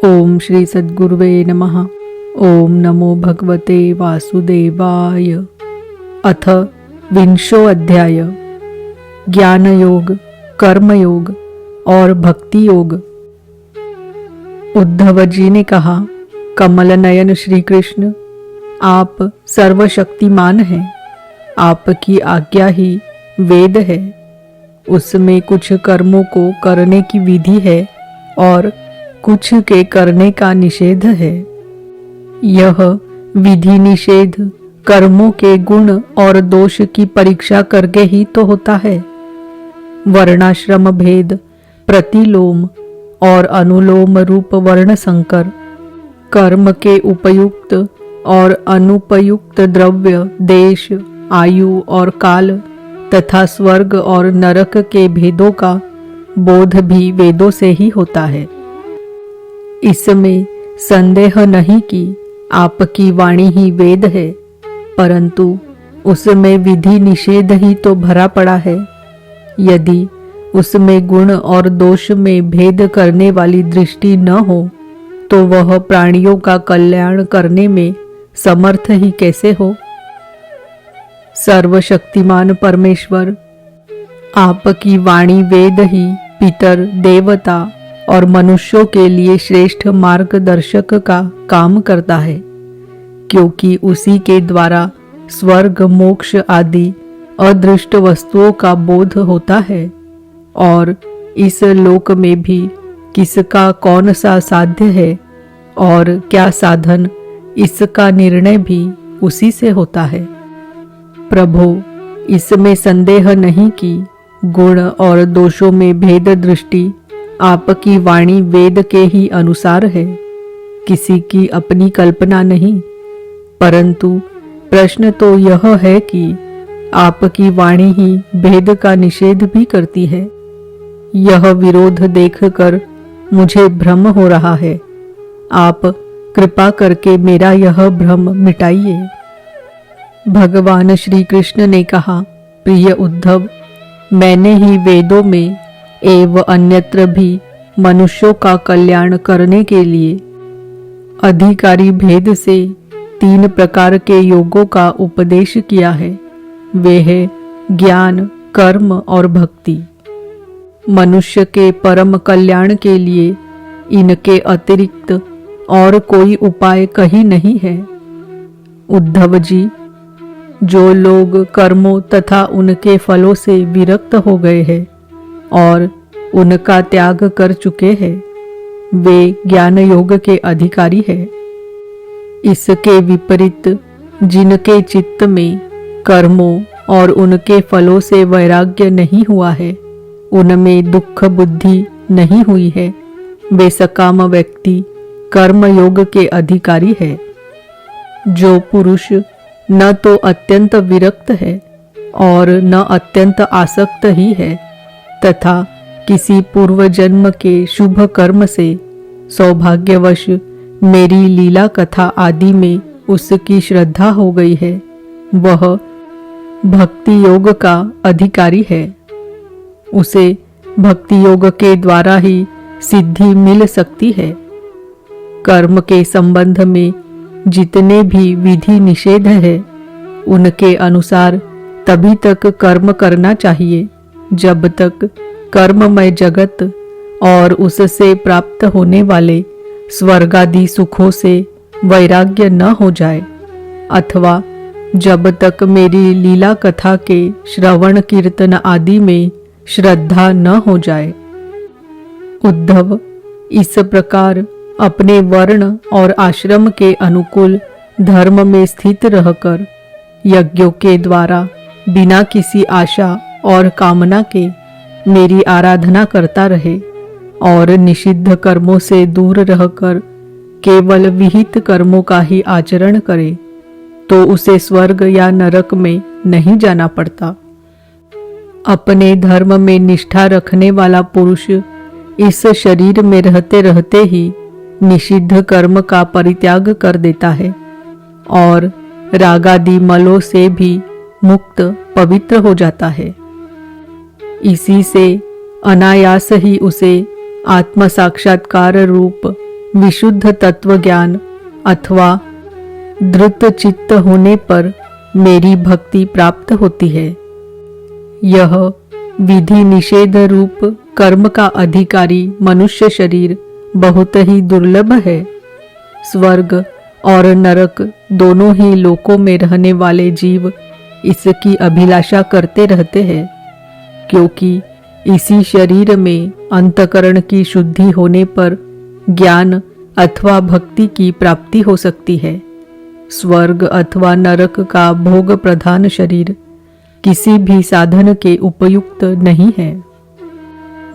ओम श्री सद्गुरुवे नमः। ओम नमो भगवते वासुदेवाय। अथ विंशो अध्याय ज्ञान योग, कर्म योग और भक्ति योग। उद्धव जी ने कहा, कमल नयन श्री कृष्ण, आप सर्वशक्तिमान हैं। आपकी आज्ञा ही वेद है। उसमें कुछ कर्मों को करने की विधि है और कुछ के करने का निषेध है। यह विधि निषेध कर्मों के गुण और दोष की परीक्षा करके ही तो होता है। वर्णाश्रम भेद, प्रतिलोम और अनुलोम रूप वर्ण संकर, कर्म के उपयुक्त और अनुपयुक्त द्रव्य, देश, आयु और काल तथा स्वर्ग और नरक के भेदों का बोध भी वेदों से ही होता है। इसमें संदेह नहीं कि आपकी वाणी ही वेद है, परंतु उसमें विधि निषेध ही तो भरा पड़ा है। यदि उसमें गुण और दोष में भेद करने वाली दृष्टि न हो तो वह प्राणियों का कल्याण करने में समर्थ ही कैसे हो। सर्वशक्तिमान परमेश्वर, आपकी वाणी वेद ही पितर, देवता और मनुष्यों के लिए श्रेष्ठ मार्गदर्शक का काम करता है, क्योंकि उसी के द्वारा स्वर्ग, मोक्ष आदि अदृष्ट वस्तुओं का बोध होता है और इस लोक में भी किसका कौन सा साध्य है और क्या साधन, इसका निर्णय भी उसी से होता है। प्रभु, इसमें संदेह नहीं कि गुण और दोषों में भेद दृष्टि आपकी वाणी वेद के ही अनुसार है, किसी की अपनी कल्पना नहीं। परंतु प्रश्न तो यह है कि आपकी वाणी ही भेद का निषेध भी करती है। यह विरोध देखकर मुझे भ्रम हो रहा है। आप कृपा करके मेरा यह भ्रम मिटाइए। भगवान श्री कृष्ण ने कहा, प्रिय उद्धव, मैंने ही वेदों में एवं अन्यत्र भी मनुष्यों का कल्याण करने के लिए अधिकारी भेद से 3 प्रकार के योगों का उपदेश किया है। वे है ज्ञान, कर्म और भक्ति। मनुष्य के परम कल्याण के लिए इनके अतिरिक्त और कोई उपाय कहीं नहीं है। उद्धव जी, जो लोग कर्मों तथा उनके फलों से विरक्त हो गए हैं और उनका त्याग कर चुके हैं, वे ज्ञान योग के अधिकारी हैं। इसके विपरीत जिनके चित्त में कर्मों और उनके फलों से वैराग्य नहीं हुआ है, उनमें दुख बुद्धि नहीं हुई है, वे सकाम व्यक्ति कर्म योग के अधिकारी है। जो पुरुष न तो अत्यंत विरक्त है और न अत्यंत आसक्त ही है तथा किसी पूर्व जन्म के शुभ कर्म से सौभाग्यवश मेरी लीला कथा आदि में उसकी श्रद्धा हो गई है, वह भक्ति योग का अधिकारी है। उसे भक्ति योग के द्वारा ही सिद्धि मिल सकती है। कर्म के संबंध में जितने भी विधि निषेध है, उनके अनुसार तभी तक कर्म करना चाहिए जब तक कर्ममय जगत और उससे प्राप्त होने वाले स्वर्गादि सुखों से वैराग्य न हो जाए, अथवा जब तक मेरी लीला कथा के श्रवण कीर्तन आदि में श्रद्धा न हो जाए। उद्धव, इस प्रकार अपने वर्ण और आश्रम के अनुकूल धर्म में स्थित रहकर यज्ञों के द्वारा बिना किसी आशा और कामना के मेरी आराधना करता रहे और निषिद्ध कर्मों से दूर रहकर केवल विहित कर्मों का ही आचरण करे, तो उसे स्वर्ग या नरक में नहीं जाना पड़ता। अपने धर्म में निष्ठा रखने वाला पुरुष इस शरीर में रहते रहते ही निषिद्ध कर्म का परित्याग कर देता है और रागादि मलों से भी मुक्त पवित्र हो जाता है। इसी से अनायास ही उसे आत्म साक्षात्कार रूप विशुद्ध तत्व ज्ञान अथवा द्रुत चित्त होने पर मेरी भक्ति प्राप्त होती है। यह विधि निषेध रूप कर्म का अधिकारी मनुष्य शरीर बहुत ही दुर्लभ है। स्वर्ग और नरक दोनों ही लोकों में रहने वाले जीव इसकी अभिलाषा करते रहते हैं, क्योंकि इसी शरीर में अंतकरण की शुद्धि होने पर ज्ञान अथवा भक्ति की प्राप्ति हो सकती है। स्वर्ग अथवा नरक का भोग प्रधान शरीर किसी भी साधन के उपयुक्त नहीं है।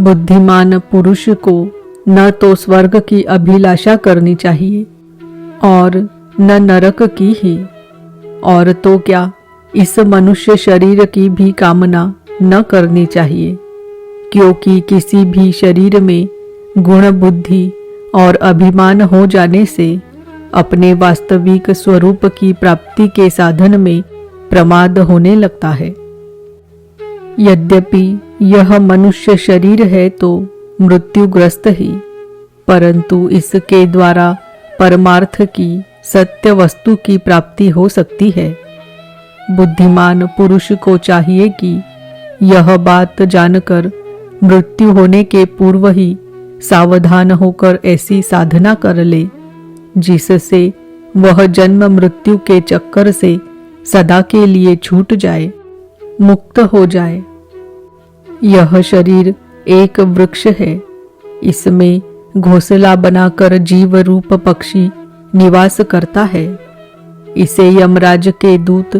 बुद्धिमान पुरुष को न तो स्वर्ग की अभिलाषा करनी चाहिए और न नरक की ही, और तो क्या इस मनुष्य शरीर की भी कामना न करनी चाहिए, क्योंकि किसी भी शरीर में गुण बुद्धि और अभिमान हो जाने से अपने वास्तविक स्वरूप की प्राप्ति के साधन में प्रमाद होने लगता है। यद्यपि यह मनुष्य शरीर है तो मृत्युग्रस्त ही, परंतु इसके द्वारा परमार्थ की सत्य वस्तु की प्राप्ति हो सकती है। बुद्धिमान पुरुष को चाहिए कि यह बात जानकर मृत्यु होने के पूर्व ही सावधान होकर ऐसी साधना कर ले जिससे वह जन्म मृत्यु के चक्कर से सदा के लिए छूट जाए, मुक्त हो जाए। यह शरीर एक वृक्ष है, इसमें घोंसला बनाकर जीव रूप पक्षी निवास करता है। इसे यमराज के दूत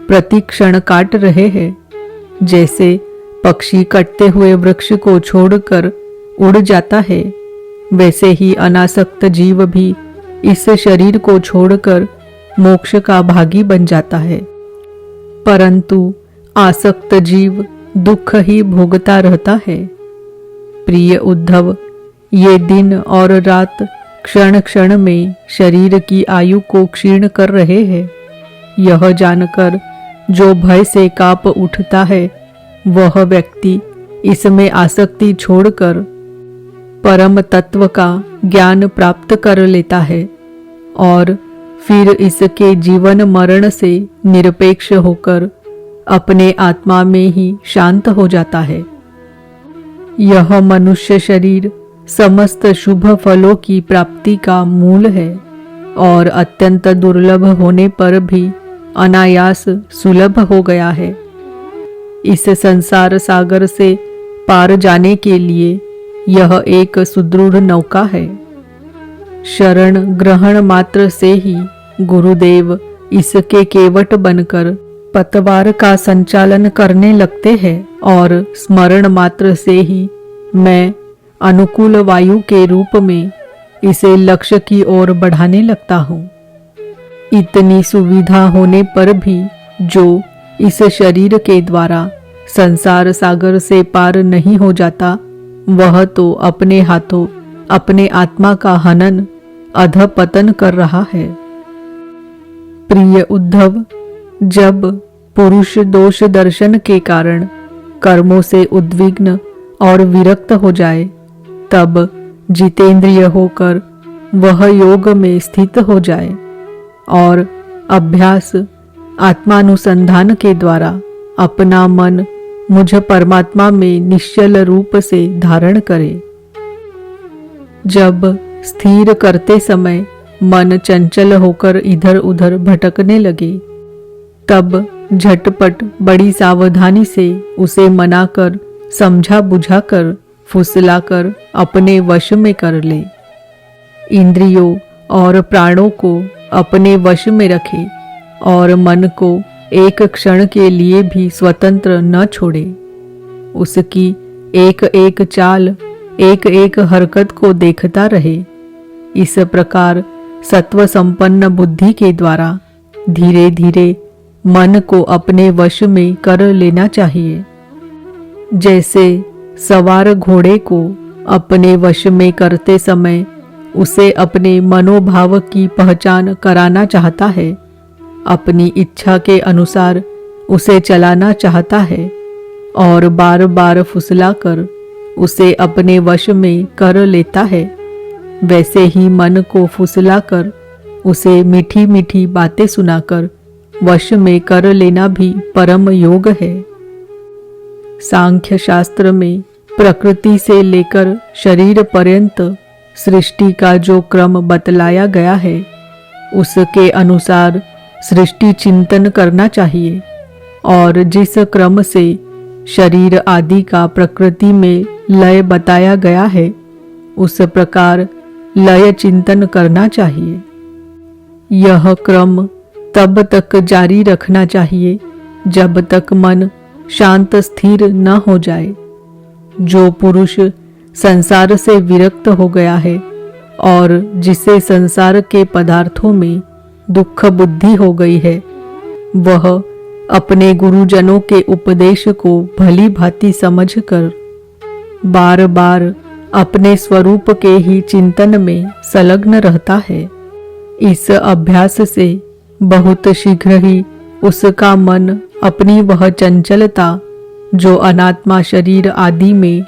प्रतिक्षण काट रहे हैं। जैसे पक्षी कटते हुए वृक्ष को छोड़कर उड़ जाता है, वैसे ही अनासक्त जीव भी इस शरीर को छोड़कर मोक्ष का भागी बन जाता है। परंतु आसक्त जीव दुख ही भोगता रहता है। प्रिय उद्धव, ये दिन और रात क्षण क्षण में शरीर की आयु को क्षीण कर रहे हैं। यह जानकर जो भय से कांप उठता है, वह व्यक्ति इसमें आसक्ति छोड़कर परम तत्व का ज्ञान प्राप्त कर लेता है और फिर इसके जीवन मरण से निरपेक्ष होकर अपने आत्मा में ही शांत हो जाता है। यह मनुष्य शरीर समस्त शुभ फलों की प्राप्ति का मूल है और अत्यंत दुर्लभ होने पर भी अनायास सुलभ हो गया है। इस संसार सागर से पार जाने के लिए यह एक सुदृढ़ नौका है। शरण ग्रहण मात्र से ही गुरुदेव इसके केवट बनकर पतवार का संचालन करने लगते हैं और स्मरण मात्र से ही मैं अनुकूल वायु के रूप में इसे लक्ष्य की ओर बढ़ाने लगता हूँ। इतनी सुविधा होने पर भी जो इस शरीर के द्वारा संसार सागर से पार नहीं हो जाता, वह तो अपने हाथों अपने आत्मा का हनन अधपतन कर रहा है। प्रिय उद्धव, जब पुरुष दोष दर्शन के कारण कर्मों से उद्विग्न और विरक्त हो जाए, तब जितेंद्रिय होकर वह योग में स्थित हो जाए और अभ्यास आत्मानुसंधान के द्वारा अपना मन मुझ परमात्मा में निश्चल रूप से धारण करे। जब स्थिर करते समय मन चंचल होकर इधर उधर भटकने लगे, तब झटपट बड़ी सावधानी से उसे मनाकर समझा बुझाकर फुसलाकर अपने वश में कर ले। इंद्रियों और प्राणों को अपने वश में रखे और मन को एक क्षण के लिए भी स्वतंत्र न छोड़े। उसकी एक एक चाल, एक एक हरकत को देखता रहे। इस प्रकार सत्व संपन्न बुद्धि के द्वारा धीरे धीरे मन को अपने वश में कर लेना चाहिए। जैसे सवार घोड़े को अपने वश में करते समय उसे अपने मनोभाव की पहचान कराना चाहता है, अपनी इच्छा के अनुसार उसे चलाना चाहता है और बार बार फुसलाकर उसे अपने वश में कर लेता है, वैसे ही मन को फुसलाकर उसे मीठी मीठी बातें सुनाकर वश में कर लेना भी परम योग है। सांख्य शास्त्र में प्रकृति से लेकर शरीर पर्यंत सृष्टि का जो क्रम बतलाया गया है, उसके अनुसार सृष्टि चिंतन करना चाहिए और जिस क्रम से शरीर आदि का प्रकृति में लय बताया गया है, उस प्रकार लय चिंतन करना चाहिए। यह क्रम तब तक जारी रखना चाहिए जब तक मन शांत स्थिर न हो जाए। जो पुरुष संसार से विरक्त हो गया है और जिसे संसार के पदार्थों में दुख बुद्धि हो गई है, वह अपने गुरुजनों के उपदेश को भली भांति समझकर बार बार अपने स्वरूप के ही चिंतन में संलग्न रहता है। इस अभ्यास से बहुत शीघ्र ही उसका मन अपनी वह चंचलता जो अनात्मा शरीर आदि में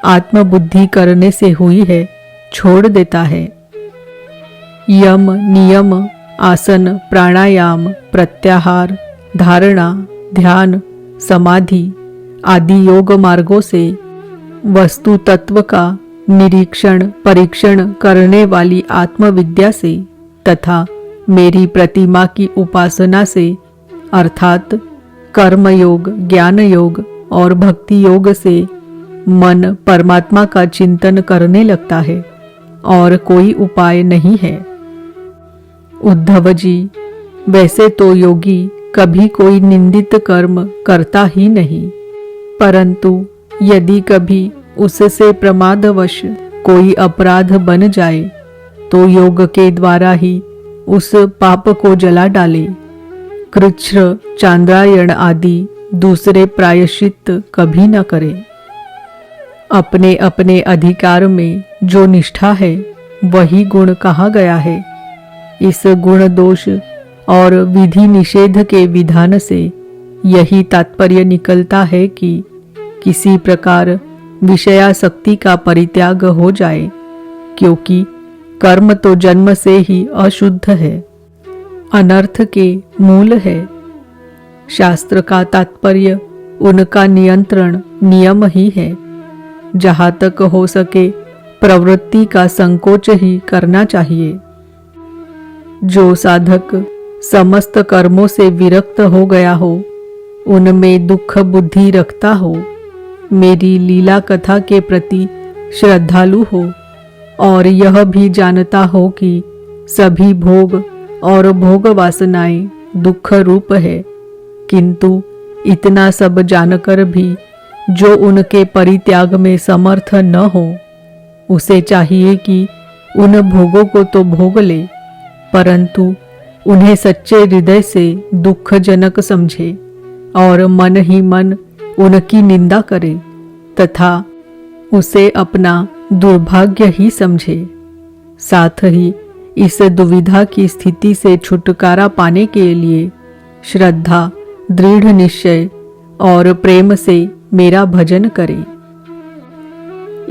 आत्मबुद्धि करने से हुई है, छोड़ देता है। यम, नियम, आसन, प्राणायाम, प्रत्याहार, धारणा, ध्यान, समाधि आदि योग मार्गों से वस्तु तत्व का निरीक्षण परीक्षण करने वाली आत्मविद्या से तथा मेरी प्रतिमा की उपासना से अर्थात कर्म योग, ज्ञान योग और भक्ति योग से मन परमात्मा का चिंतन करने लगता है और कोई उपाय नहीं है। उद्धव जी, वैसे तो योगी कभी कोई निंदित कर्म करता ही नहीं, परंतु यदि कभी उससे प्रमादवश कोई अपराध बन जाए तो योग के द्वारा ही उस पाप को जला डाले। कृच्छ्र, चांद्रायण आदि दूसरे प्रायश्चित कभी न करे। अपने अपने अधिकार में जो निष्ठा है वही गुण कहा गया है। इस गुण दोष और विधि निषेध के विधान से यही तात्पर्य निकलता है कि किसी प्रकार विषयासक्ति का परित्याग हो जाए, क्योंकि कर्म तो जन्म से ही अशुद्ध है, अनर्थ के मूल है। शास्त्र का तात्पर्य उनका नियंत्रण नियम ही है। जहाँ तक हो सके प्रवृत्ति का संकोच ही करना चाहिए। जो साधक समस्त कर्मों से विरक्त हो गया हो, उनमें दुख बुद्धि रखता हो, मेरी लीला कथा के प्रति श्रद्धालु हो और यह भी जानता हो कि सभी भोग और भोग वासनाएं दुख रूप है, किंतु इतना सब जानकर भी जो उनके परित्याग में समर्थ न हो, उसे चाहिए कि उन भोगों को तो भोग ले, परंतु उन्हें सच्चे हृदय से दुखजनक समझे और मन ही मन उनकी निंदा करे तथा उसे अपना दुर्भाग्य ही समझे। साथ ही इस दुविधा की स्थिति से छुटकारा पाने के लिए श्रद्धा, दृढ़ निश्चय और प्रेम से मेरा भजन करे।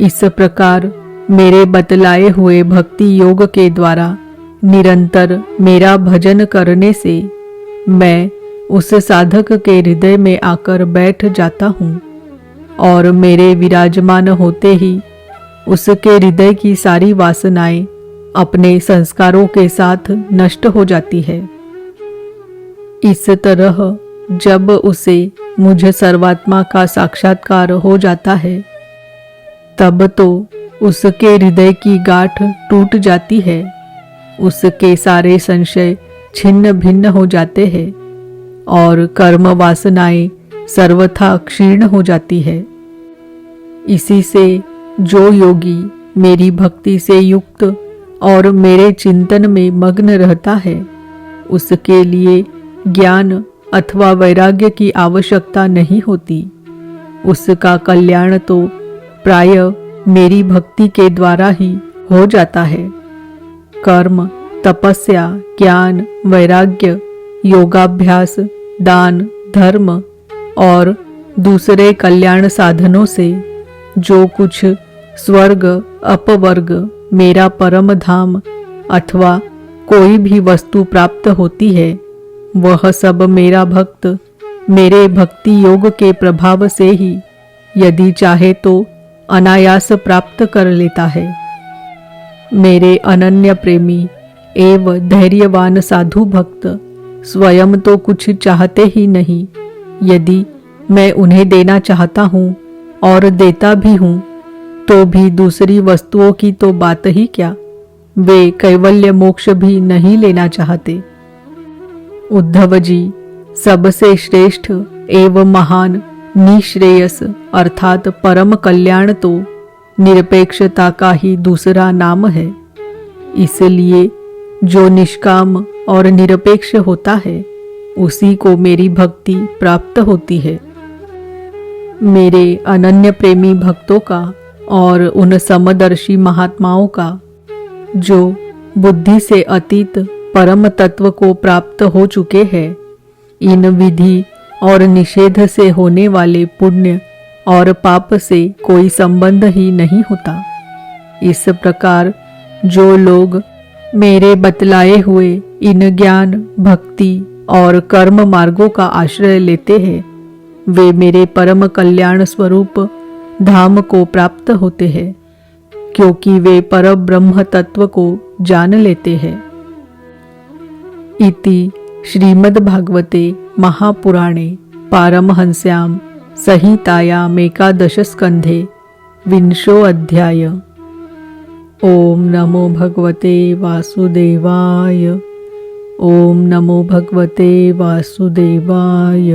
इस प्रकार मेरे बतलाए हुए भक्ति योग के द्वारा निरंतर मेरा भजन करने से मैं उस साधक के हृदय में आकर बैठ जाता हूँ और मेरे विराजमान होते ही उसके हृदय की सारी वासनाएं अपने संस्कारों के साथ नष्ट हो जाती है। इस तरह जब उसे मुझ सर्वात्मा का साक्षात्कार हो जाता है, तब तो उसके हृदय की गांठ टूट जाती है, उसके सारे संशय छिन्न भिन्न हो जाते हैं और कर्म वासनाएं सर्वथा क्षीण हो जाती है। इसी से जो योगी मेरी भक्ति से युक्त और मेरे चिंतन में मग्न रहता है, उसके लिए ज्ञान अथवा वैराग्य की आवश्यकता नहीं होती। उसका कल्याण तो प्राय मेरी भक्ति के द्वारा ही हो जाता है। कर्म, तपस्या, ज्ञान, वैराग्य, योगाभ्यास, दान, धर्म और दूसरे कल्याण साधनों से जो कुछ स्वर्ग, अपवर्ग, मेरा परम धाम अथवा कोई भी वस्तु प्राप्त होती है, वह सब मेरा भक्त मेरे भक्ति योग के प्रभाव से ही यदि चाहे तो अनायास प्राप्त कर लेता है। मेरे अनन्य प्रेमी एवं धैर्यवान साधु भक्त स्वयं तो कुछ चाहते ही नहीं। यदि मैं उन्हें देना चाहता हूँ और देता भी हूँ तो भी दूसरी वस्तुओं की तो बात ही क्या, वे कैवल्य मोक्ष भी नहीं लेना चाहते। उद्धव जी, सबसे श्रेष्ठ एवं महान निश्रेयस अर्थात परम कल्याण तो निरपेक्षता का ही दूसरा नाम है। इसलिए जो निष्काम और निरपेक्ष होता है उसी को मेरी भक्ति प्राप्त होती है। मेरे अनन्य प्रेमी भक्तों का और उन समदर्शी महात्माओं का जो बुद्धि से अतीत परम तत्व को प्राप्त हो चुके हैं, इन विधि और निषेध से होने वाले पुण्य और पाप से कोई संबंध ही नहीं होता। इस प्रकार जो लोग मेरे बतलाए हुए इन ज्ञान, भक्ति और कर्म मार्गों का आश्रय लेते हैं, वे मेरे परम कल्याण स्वरूप धाम को प्राप्त होते हैं, क्योंकि वे परब्रह्म तत्व को जान लेते हैं। इति श्रीमद्भागवते महापुराणे पारमहंस्यां संहितायामेकादश स्कन्धे विंशो अध्याय। ओम नमो भगवते वासुदेवाय। ओम नमो भगवते वासुदेवाय।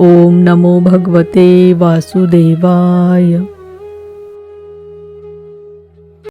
ओम नमो भगवते वासुदेवाय।